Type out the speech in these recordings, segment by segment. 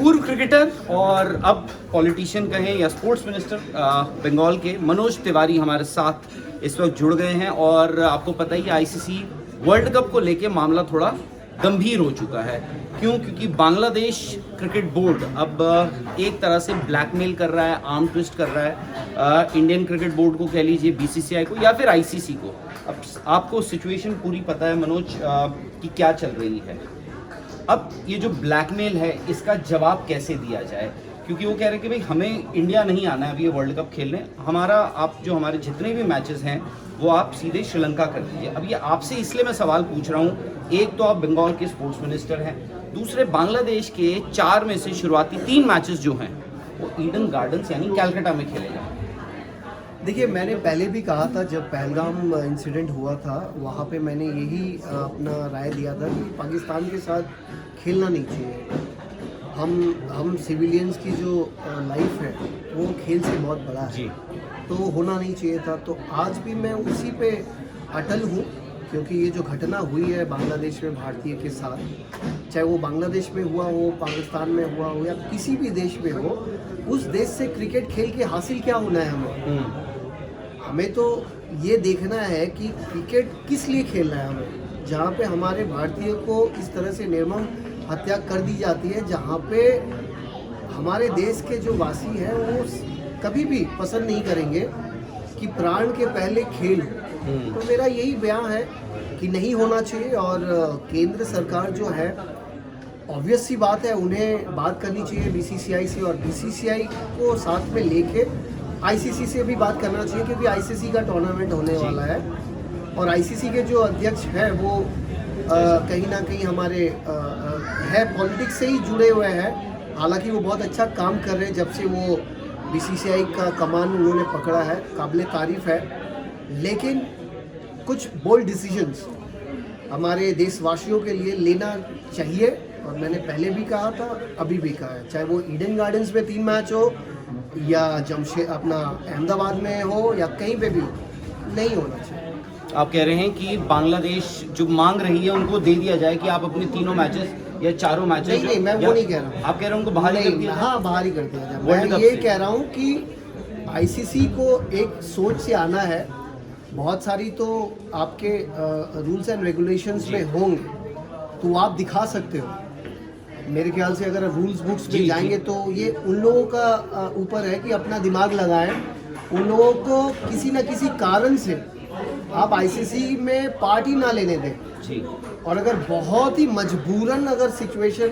पूर्व क्रिकेटर और अब पॉलिटिशियन कहें या स्पोर्ट्स मिनिस्टर बंगाल के मनोज तिवारी हमारे साथ इस वक्त जुड़ गए हैं। और आपको पता ही आईसीसी वर्ल्ड कप को लेके मामला थोड़ा गंभीर हो चुका है। क्यों? क्योंकि बांग्लादेश क्रिकेट बोर्ड अब एक तरह से ब्लैकमेल कर रहा है, आर्म ट्विस्ट कर रहा है इंडियन क्रिकेट बोर्ड को, कह लीजिए बीसीसीआई को या फिर आईसीसी को। अब आपको सिचुएशन पूरी पता है मनोज कि क्या चल रही है। अब ये जो ब्लैकमेल है इसका जवाब कैसे दिया जाए? क्योंकि वो कह रहे हैं कि भाई हमें इंडिया नहीं आना है अभी ये वर्ल्ड कप खेलने, हमारे जितने भी मैचेस हैं वो आप सीधे श्रीलंका कर दीजिए। अब ये आपसे इसलिए मैं सवाल पूछ रहा हूँ, एक तो आप बंगाल के स्पोर्ट्स मिनिस्टर हैं, दूसरे बांग्लादेश के 4 में से शुरुआती 3 मैचेस जो हैं वो ईडन गार्डन्स यानी कलकत्ता में खेले जाएंगे। देखिए, मैंने पहले भी कहा था जब पहलगाम इंसिडेंट हुआ था वहाँ पे मैंने यही अपना राय दिया था कि पाकिस्तान के साथ खेलना नहीं चाहिए। हम सिविलियंस की जो लाइफ है वो खेल से बहुत बड़ा है, तो होना नहीं चाहिए था। तो आज भी मैं उसी पे अटल हूँ, क्योंकि ये जो घटना हुई है बांग्लादेश में भारतीय के साथ, चाहे वो बांग्लादेश में हुआ हो, पाकिस्तान में हुआ हो या किसी भी देश में हो, उस देश से क्रिकेट खेल के हासिल क्या होना है हमें तो ये देखना है कि क्रिकेट किस लिए खेलना है हमें। जहाँ पे हमारे भारतीय को इस तरह से निर्मम हत्या कर दी जाती है, जहाँ पे हमारे देश के जो वासी हैं वो कभी भी पसंद नहीं करेंगे कि प्राण के पहले खेल हो। तो मेरा यही बयान है कि नहीं होना चाहिए। और केंद्र सरकार जो है, ऑब्वियस सी बात है, उन्हें बात करनी चाहिए बीसीसीआई से, और बीसीसीआई को साथ में लेके आईसीसी से भी बात करना चाहिए, क्योंकि आईसीसी का टूर्नामेंट होने वाला है और आईसीसी के जो अध्यक्ष हैं वो कहीं ना कहीं हमारे है पॉलिटिक्स से ही जुड़े हुए हैं। हालांकि वो बहुत अच्छा काम कर रहे हैं जब से वो बीसीसीआई का कमान उन्होंने पकड़ा है, काबिल तारीफ है। लेकिन कुछ बोल्ड डिसीजंस हमारे देशवासियों के लिए लेना चाहिए, और मैंने पहले भी कहा था, अभी भी कहा है, चाहे वो ईडन गार्डन्स में 3 मैच हो या अहमदाबाद में हो या कहीं पे भी हो, नहीं होना चाहिए। आप कह रहे हैं कि बांग्लादेश जो मांग रही है उनको दे दिया जाए कि आप अपने 3 मैचेस या 4 मैचेस। नहीं, मैं वो नहीं कह रहा हूँ। आप कह रहे हैं उनको बाहर ही कर दिया? हाँ, बाहर ही कर दिया जाए। मैं ये कह रहा हूँ कि आईसीसी को एक सोच से आना है। बहुत सारी तो आपके रूल्स एंड रेगुलेशंस में होंगे तो आप दिखा सकते हो। मेरे ख्याल से अगर रूल्स बुक्स में जाएंगे तो ये उन लोगों का ऊपर है कि अपना दिमाग लगाएं। उन लोगों को किसी न किसी कारण से आप आईसीसी में पार्टी ना लेने दें जी। और अगर बहुत ही मजबूरन अगर सिचुएशन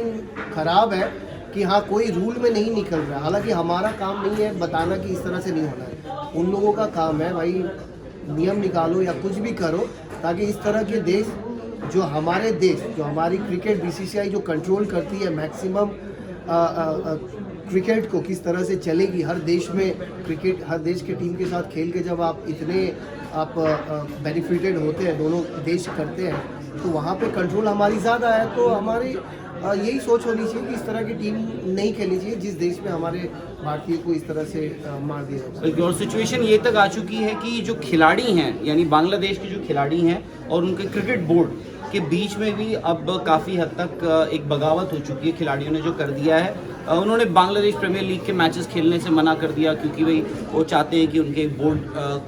खराब है कि हाँ कोई रूल में नहीं निकल रहा है, हालांकि हमारा काम नहीं है बताना कि इस तरह से नहीं होना है, उन लोगों का काम है भाई, नियम निकालो या कुछ भी करो ताकि इस तरह के देश जो हमारी क्रिकेट बीसीसीआई जो कंट्रोल करती है मैक्सिमम क्रिकेट को किस तरह से चलेगी। हर देश में क्रिकेट, हर देश के टीम के साथ खेल के जब आप इतने बेनिफिटेड होते हैं, दोनों देश करते हैं, तो वहाँ पे कंट्रोल हमारी ज़्यादा है। तो हमारी यही सोच होनी चाहिए कि इस तरह की टीम नहीं खेलनी चाहिए जिस देश में हमारे भारतीय को इस तरह से मार दिया जाए। और सिचुएशन ये तक आ चुकी है कि जो खिलाड़ी हैं यानी बांग्लादेश के जो खिलाड़ी हैं और उनके क्रिकेट बोर्ड के बीच में भी अब काफ़ी हद तक एक बगावत हो चुकी है। खिलाड़ियों ने जो कर दिया है, उन्होंने बांग्लादेश प्रीमियर लीग के मैचेस खेलने से मना कर दिया क्योंकि भाई वो चाहते हैं कि उनके बोर्ड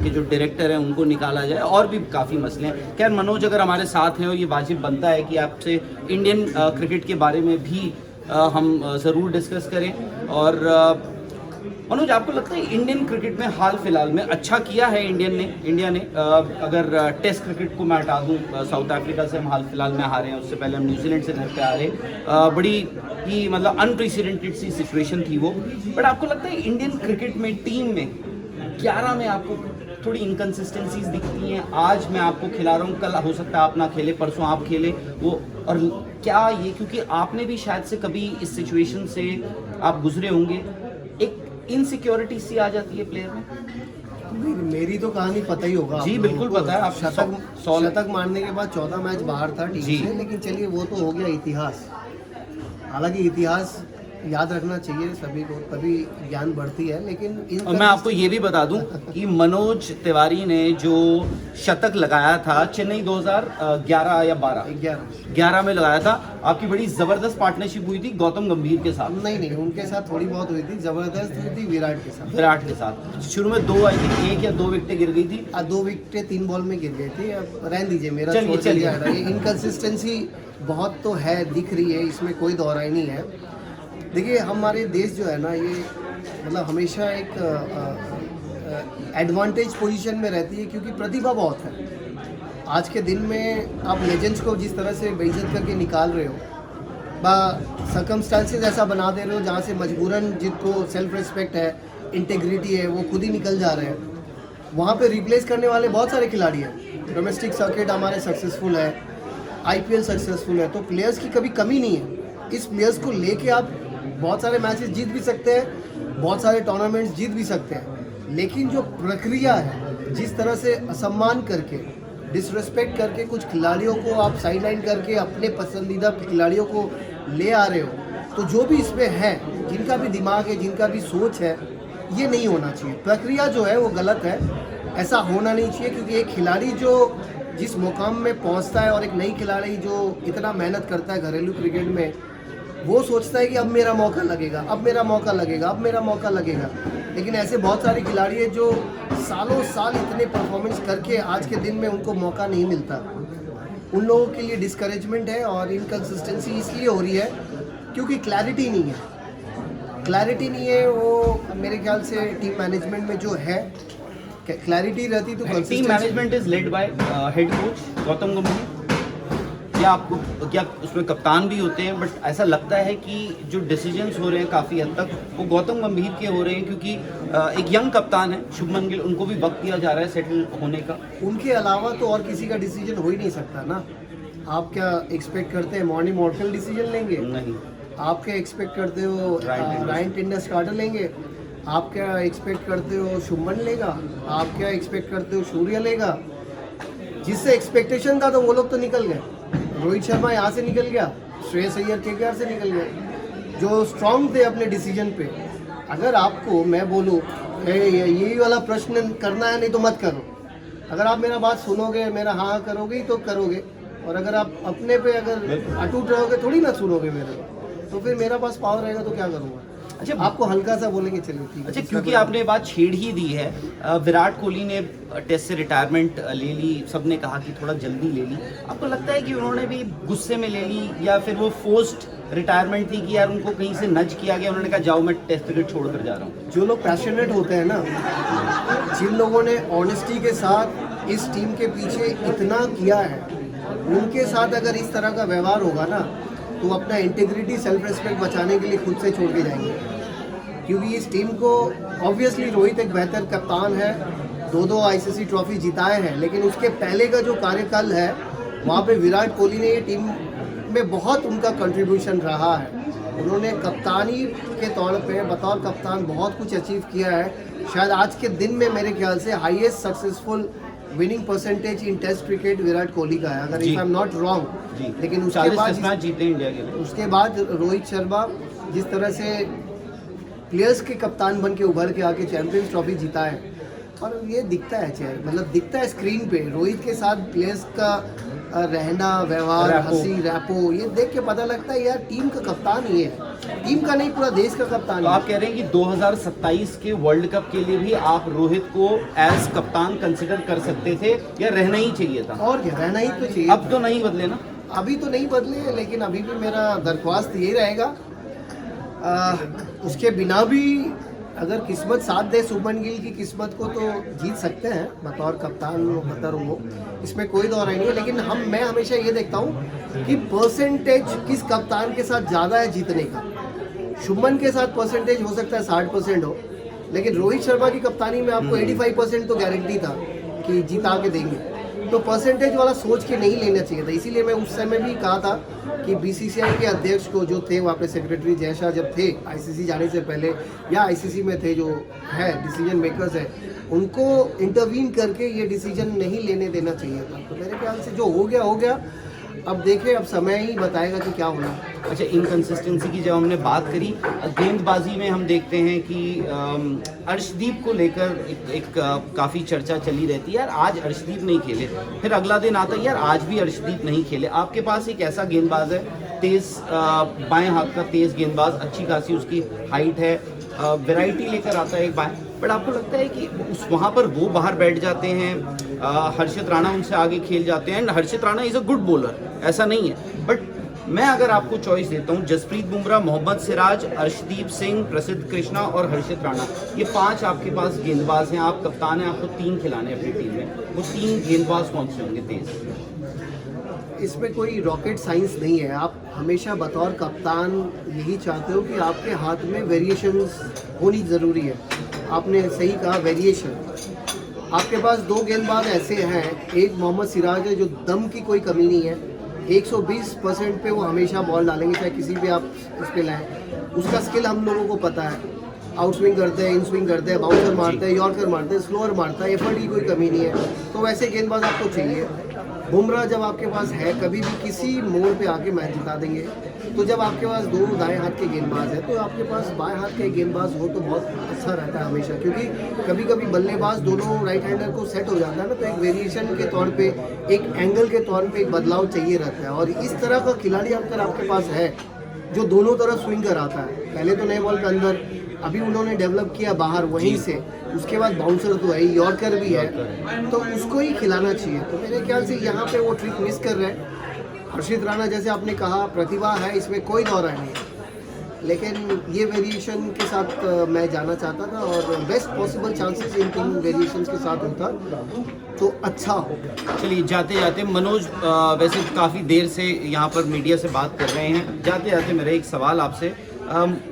के जो डायरेक्टर हैं उनको निकाला जाए, और भी काफ़ी मसले हैं। खैर मनोज अगर हमारे साथ हैं और ये वाजिब बनता है कि आपसे इंडियन क्रिकेट के बारे में भी हम ज़रूर डिस्कस करें। और मनोज, आपको लगता है इंडियन क्रिकेट में हाल फिलहाल में अच्छा किया है इंडिया ने? अगर टेस्ट क्रिकेट को मैं हटा दूँ, साउथ अफ्रीका से हम हाल फिलहाल में हारे हैं, उससे पहले हम न्यूजीलैंड से घर पे आ रहे, बड़ी ही मतलब अनप्रेसिडेंटेड सी सिचुएशन थी वो। बट आपको लगता है इंडियन क्रिकेट में टीम में 11 में आपको थोड़ी इनकन्सिस्टेंसीज दिखती हैं? आज मैं आपको खिला रहा हूँ, कल हो सकता है आप ना खेले, परसों आप खेले वो, और क्या ये क्योंकि आपने भी शायद से कभी इस सिचुएशन से आप गुजरे होंगे, एक इनसिक्योरिटी सी आ जाती है प्लेयर में? मेरी तो कहानी पता ही होगा जी, बिल्कुल पता है। आप शतक मारने के बाद 14 मैच बाहर था टीम से, लेकिन चलिए वो तो हो गया इतिहास। हालांकि इतिहास याद रखना चाहिए सभी को, तभी ज्ञान बढ़ती है। लेकिन और मैं आपको ये भी बता दूं कि मनोज तिवारी ने जो शतक लगाया था चेन्नई 2011 या 11 में लगाया था, आपकी बड़ी जबरदस्त पार्टनरशिप हुई थी गौतम गंभीर के साथ। नहीं, उनके साथ थोड़ी बहुत हुई थी, जबरदस्त हुई थी विराट के साथ शुरू में 2 आई थी, 1 या 2 विकेटें गिर गई थी। 2 विकेटें 3 बॉल में गिर गई थी। अब रहने दीजिए, मेरा चलिए। ये इनकंसिस्टेंसी बहुत तो है, दिख रही है, इसमें कोई दोहराई नहीं है। देखिए हमारे देश जो है ना, ये मतलब हमेशा एक एडवांटेज पोजीशन में रहती है, क्योंकि प्रतिभा बहुत है। आज के दिन में आप लेजेंड्स को जिस तरह से बेइज्जत करके निकाल रहे हो, सर्कमस्टांसेस ऐसा बना दे रहे हो जहाँ से मजबूरन जिनको सेल्फ रिस्पेक्ट है, इंटेग्रिटी है, वो खुद ही निकल जा रहे हैं। वहाँ पे रिप्लेस करने वाले बहुत सारे खिलाड़ी हैं। डोमेस्टिक सर्किट हमारे सक्सेसफुल है, IPL सक्सेसफुल है, तो प्लेयर्स की कभी कमी नहीं है। इस प्लेयर्स को लेके आप बहुत सारे मैचेस जीत भी सकते हैं, बहुत सारे टूर्नामेंट्स जीत भी सकते हैं। लेकिन जो प्रक्रिया है, जिस तरह से असम्मान करके, डिसरिस्पेक्ट करके कुछ खिलाड़ियों को आप साइडलाइन करके अपने पसंदीदा खिलाड़ियों को ले आ रहे हो, तो जो भी इसमें है, जिनका भी दिमाग है, जिनका भी सोच है, ये नहीं होना चाहिए। प्रक्रिया जो है वो गलत है, ऐसा होना नहीं चाहिए। क्योंकि एक खिलाड़ी जो जिस मुकाम में पहुंचता है और एक नई खिलाड़ी जो इतना मेहनत करता है घरेलू क्रिकेट में, वो सोचता है कि अब मेरा मौका लगेगा, अब मेरा मौका लगेगा, अब मेरा मौका लगेगा। लेकिन ऐसे बहुत सारे खिलाड़ी हैं जो सालों साल इतने परफॉर्मेंस करके आज के दिन में उनको मौका नहीं मिलता। उन लोगों के लिए डिस्करेजमेंट है। और इनकंसिस्टेंसी इसलिए हो रही है क्योंकि क्लैरिटी नहीं है। वो मेरे ख्याल से टीम मैनेजमेंट में जो है, क्लैरिटी रहती तो team management is led by head coach Gautam गंभीर। क्या उसमें कप्तान भी होते हैं, बट ऐसा लगता है कि जो डिसीजंस हो रहे हैं काफ़ी हद तक वो गौतम गंभीर के हो रहे हैं, क्योंकि एक यंग कप्तान है शुभमन गिल, उनको भी वक्त दिया जा रहा है सेटल होने का। उनके अलावा तो और किसी का डिसीजन हो ही नहीं सकता ना। आप क्या एक्सपेक्ट करते हैं मॉर्निंग मॉर्टल डिसीजन लेंगे? नहीं। आप क्या एक्सपेक्ट करते हो रायन टेंडस कार्टर लेंगे? आप क्या एक्सपेक्ट करते हो शुभमन लेगा? आप क्या एक्सपेक्ट करते हो सूर्य लेगा? जिससे एक्सपेक्टेशन था तो वो लोग तो निकल गए। रोहित शर्मा यहाँ से निकल गया, श्रेयस अय्यर KKR से निकल गए, जो स्ट्रांग थे अपने डिसीजन पे। अगर आपको मैं बोलूँ यही वाला प्रश्न करना है, नहीं तो मत करो। अगर आप मेरा बात सुनोगे, मेरा हाँ करोगे ही तो करोगे, और अगर आप अपने पे अगर अटूट रहोगे, थोड़ी ना सुनोगे मेरे को, तो फिर मेरा पास पावर रहेगा तो क्या करूँगा। अच्छा, आपको हल्का सा बोलेंगे, चलिए ठीक है। अच्छा, क्योंकि आपने बात छेड़ ही दी है, विराट कोहली ने टेस्ट से रिटायरमेंट ले ली, सबने कहा कि थोड़ा जल्दी ले ली। आपको लगता है कि उन्होंने भी गुस्से में ले ली, या फिर वो फोर्स्ड रिटायरमेंट थी कि यार उनको कहीं से नज किया गया, उन्होंने कहा जाओ मैं टेस्ट क्रिकेट छोड़ कर जा रहा हूँ? जो लोग पैशनेट होते हैं ना, जिन लोगों ने ऑनेस्टी के साथ इस टीम के पीछे इतना किया है, उनके साथ अगर इस तरह का व्यवहार होगा ना, तो अपना इंटीग्रिटी, सेल्फ रिस्पेक्ट बचाने के लिए खुद से छोड़ के जाएंगे। क्योंकि इस टीम को ऑब्वियसली रोहित एक बेहतर कप्तान है, 2 ICC ट्रॉफी जिताए हैं, लेकिन उसके पहले का जो कार्यकाल है वहाँ पे विराट कोहली ने ये टीम में बहुत उनका कंट्रीब्यूशन रहा है। उन्होंने कप्तानी के तौर पे बतौर कप्तान बहुत कुछ अचीव किया है। शायद आज के दिन में मेरे ख्याल से highest successful winning percentage in test cricket Virat Kohli का है, अगर if I am not wrong. लेकिन उसके बाद रोहित शर्मा जिस तरह से प्लेयर्स के कप्तान बन के उभर के आके चैंपियंस ट्रॉफी जीता है, और ये दिखता है मतलब दिखता है स्क्रीन पे रोहित के साथ प्लेयर्स का रहना, व्यवहार, हंसी, रैपो, ये देख के पता लगता है यार टीम का कप्तान ही है, टीम का नहीं पूरा देश का कप्तान। तो आप कह रहे हैं कि 2027 के वर्ल्ड कप के लिए भी आप रोहित को एज कप्तान कंसिडर कर सकते थे, या रहना ही चाहिए था? और क्या, रहना ही तो चाहिए। अब तो नहीं बदले ना? अभी तो नहीं बदले, लेकिन अभी भी मेरा दरख्वास्त यही रहेगा, उसके बिना भी अगर किस्मत साथ दे शुभमन गिल की किस्मत को, तो जीत सकते हैं बतौर कप्तान, बतौर वो, इसमें कोई दौराई नहीं है। लेकिन मैं हमेशा ये देखता हूँ कि परसेंटेज किस कप्तान के साथ ज़्यादा है जीतने का। शुभमन के साथ परसेंटेज हो सकता है 60% हो, लेकिन रोहित शर्मा की कप्तानी में आपको 85% तो गारंटी था कि जीता के देंगे। तो परसेंटेज वाला सोच के नहीं लेना चाहिए था। इसीलिए मैं उस समय भी कहा था कि BCCI के अध्यक्ष को, जो थे वहाँ पे सेक्रेटरी जयशाह जब थे ICC जाने से पहले, या ICC में थे जो है डिसीजन मेकर्स है, उनको इंटरवीन करके ये डिसीजन नहीं लेने देना चाहिए था। तो मेरे ख्याल से जो हो गया अब देखें, अब समय ही बताएगा कि क्या होना। अच्छा, इनकंसिस्टेंसी की जब हमने बात करी, गेंदबाजी में हम देखते हैं कि अर्शदीप को लेकर एक काफ़ी चर्चा चली रहती है, यार आज अर्शदीप नहीं खेले, फिर अगला दिन आता है यार आज भी अर्शदीप नहीं खेले। आपके पास एक ऐसा गेंदबाज है, तेज़ बाएं हाथ का तेज़ गेंदबाज, अच्छी खासी उसकी हाइट है, वैरायटी लेकर आता है एक बाएं, बट आपको लगता है कि उस वहाँ पर वो बाहर बैठ जाते हैं, हर्षित राणा उनसे आगे खेल जाते हैं, and Harshit Rana is a good bowler, ऐसा नहीं है, बट मैं अगर आपको चॉइस देता हूँ, जसप्रीत बुमराह, मोहम्मद सिराज, अर्शदीप सिंह, प्रसिद्ध कृष्णा और हर्षित राणा, ये 5 आपके पास गेंदबाज हैं, आप कप्तान हैं, आपको 3 खिलाने अपनी टीम में, वो 3 गेंदबाज कौन से होंगे तेज? इसमें कोई रॉकेट साइंस नहीं है। आप हमेशा बतौर कप्तान यही चाहते हो कि आपके हाथ में वेरिएशंस होनी ज़रूरी है। आपने सही कहा, वेरिएशन। आपके पास 2 गेंदबाज ऐसे हैं, एक मोहम्मद सिराज है जो दम की कोई कमी नहीं है, 120% पे वो हमेशा बॉल डालेंगे, चाहे किसी भी आप इस पे लाएँ। उसका स्किल हम लोगों को पता है, आउट स्विंग करते हैं, इन स्विंग करते हैं, बाउंसर मारते हैं, यॉर्कर मारते हैं, स्लोअर मारता है, एफर्ट की कोई कमी नहीं है, तो वैसे गेंदबाज आपको चाहिए। बुमराह जब आपके पास है, कभी भी किसी मोड़ पे आके मैच जिता देंगे। तो जब आपके पास 2 दाएं हाथ के गेंदबाज है, तो आपके पास बाएं हाथ का गेंदबाज हो तो बहुत अच्छा रहता है हमेशा, क्योंकि कभी कभी बल्लेबाज दोनों राइट हैंडर को सेट हो जाता है ना, तो एक वेरिएशन के तौर पे, एक एंगल के तौर पे एक बदलाव चाहिए रहता है। और इस तरह का खिलाड़ी अगर आपके पास है जो दोनों तरफ स्विंग कराता है, पहले तो नए बॉल के अंदर, अभी उन्होंने डेवलप किया बाहर वहीं से, उसके बाद बाउंसर तो है, यॉर्कर भी है, तो उसको ही खिलाना चाहिए। तो मेरे ख्याल से यहाँ पे वो ट्रिक मिस कर रहे हैं। हर्षित राणा जैसे आपने कहा, प्रतिभा है, इसमें कोई दौर नहीं है, लेकिन ये वेरिएशन के साथ मैं जाना चाहता था, और बेस्ट पॉसिबल चांसेस इन 3 वेरिएशंस के साथ होता तो अच्छा हो। चलिए, जाते जाते मनोज, वैसे काफ़ी देर से यहाँ पर मीडिया से बात कर रहे हैं, जाते जाते मेरा एक सवाल आपसे,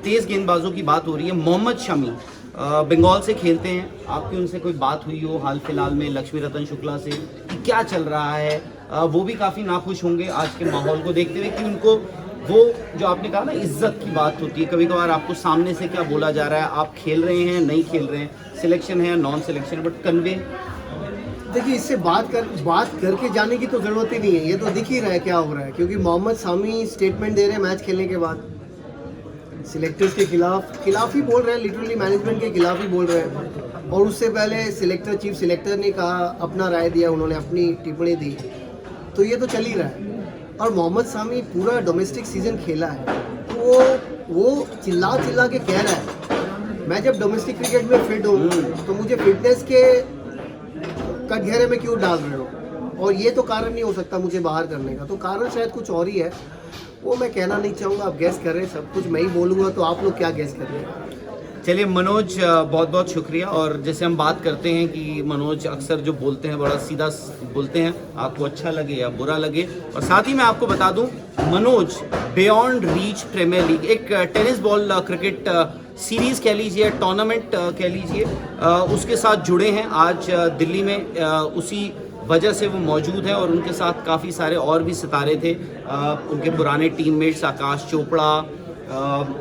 तेज़ गेंदबाजों की बात हो रही है, मोहम्मद शमी बंगाल से खेलते हैं, आपकी उनसे कोई बात हुई हो हाल फिलहाल में लक्ष्मी रतन शुक्ला से, कि क्या चल रहा है? वो भी काफ़ी नाखुश होंगे आज के माहौल को देखते हुए कि उनको वो जो आपने कहा ना इज्जत की बात होती है, कभी कभार आपको सामने से क्या बोला जा रहा है, आप खेल रहे हैं नहीं खेल रहे हैं, सिलेक्शन है या नॉन सिलेक्शन, बट कन्वे। देखिए, इससे बात करके जाने की तो ज़रूरत ही नहीं है, ये तो दिख ही रहा है क्या हो रहा है, क्योंकि मोहम्मद सामी स्टेटमेंट दे रहे हैं मैच खेलने के बाद, सिलेक्टर्स के खिलाफ ही बोल रहे हैं, लिटरली मैनेजमेंट के खिलाफ ही बोल रहे हैं। और उससे पहले चीफ सिलेक्टर ने कहा, अपना राय दिया, उन्होंने अपनी टिप्पणी दी, तो ये तो चल ही रहा है। और मोहम्मद सामी पूरा डोमेस्टिक सीजन खेला है, तो वो चिल्ला के कह रहा है मैं जब डोमेस्टिक क्रिकेट में फिट हूँ, तो मुझे फिटनेस के कटघरे में क्यों डाल रहे हो, और ये तो कारण नहीं हो सकता मुझे बाहर करने का, तो कारण शायद कुछ और ही है, वो मैं कहना नहीं चाहूँगा, आप गैस कर रहे हैं, सब कुछ मैं ही बोलूँगा, तो आप लोग क्या गैस कर रहे हैं? चलिए मनोज, बहुत बहुत शुक्रिया। और जैसे हम बात करते हैं कि मनोज अक्सर जो बोलते हैं बड़ा सीधा बोलते हैं, आपको अच्छा लगे या बुरा लगे, और साथ ही मैं आपको बता दूं, Manoj beyond reach premier league, एक टेनिस बॉल क्रिकेट सीरीज़ कह लीजिए, टूर्नामेंट कह लीजिए, उसके साथ जुड़े हैं। आज दिल्ली में उसी वजह से वो मौजूद है, और उनके साथ काफ़ी सारे और भी सितारे थे, उनके पुराने टीममेट्स आकाश चोपड़ा,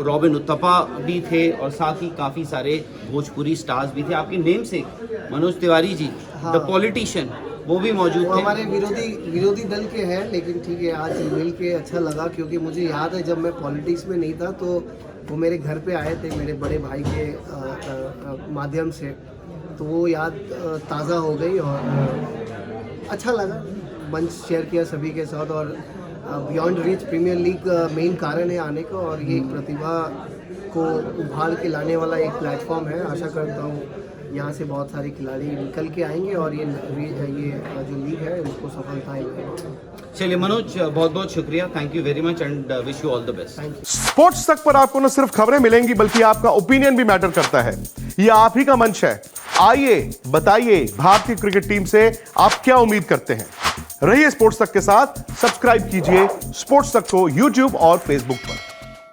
रॉबिन उत्तपा भी थे, और साथ ही काफ़ी सारे भोजपुरी स्टार्स भी थे। आपके नेम से मनोज तिवारी जी, हाँ, द पॉलिटिशियन, वो भी मौजूद थे। हमारे विरोधी दल के हैं, लेकिन ठीक है, आज मिल के अच्छा लगा, क्योंकि मुझे याद है जब मैं पॉलिटिक्स में नहीं था, तो वो मेरे घर पे आए थे मेरे बड़े भाई के माध्यम से, तो वो याद ताज़ा हो गई, और अच्छा लगा, मंच शेयर किया सभी के साथ। और beyond reach premier league main कारण है आने का, और ये एक प्रतिभा को उभार के लाने वाला एक प्लेटफॉर्म है। आशा करता हूँ यहाँ से बहुत सारे खिलाड़ी निकल के आएंगे, और ये जो लीग है उसको सफलता मिलेगी। चलिए मनोज, बहुत बहुत शुक्रिया, thank you very much, and wish you all the best. Thank you. Sports तक पर आपको न सिर्फ खबरें मिलेंगी, बल्कि आपका ओपिनियन भी मैटर करता है। ये आप ही का मंच है, आइए बताइए भारतीय क्रिकेट टीम से आप क्या उम्मीद करते हैं। रहिए स्पोर्ट्स तक के साथ, सब्सक्राइब कीजिए स्पोर्ट्स तक को यूट्यूब और फेसबुक पर।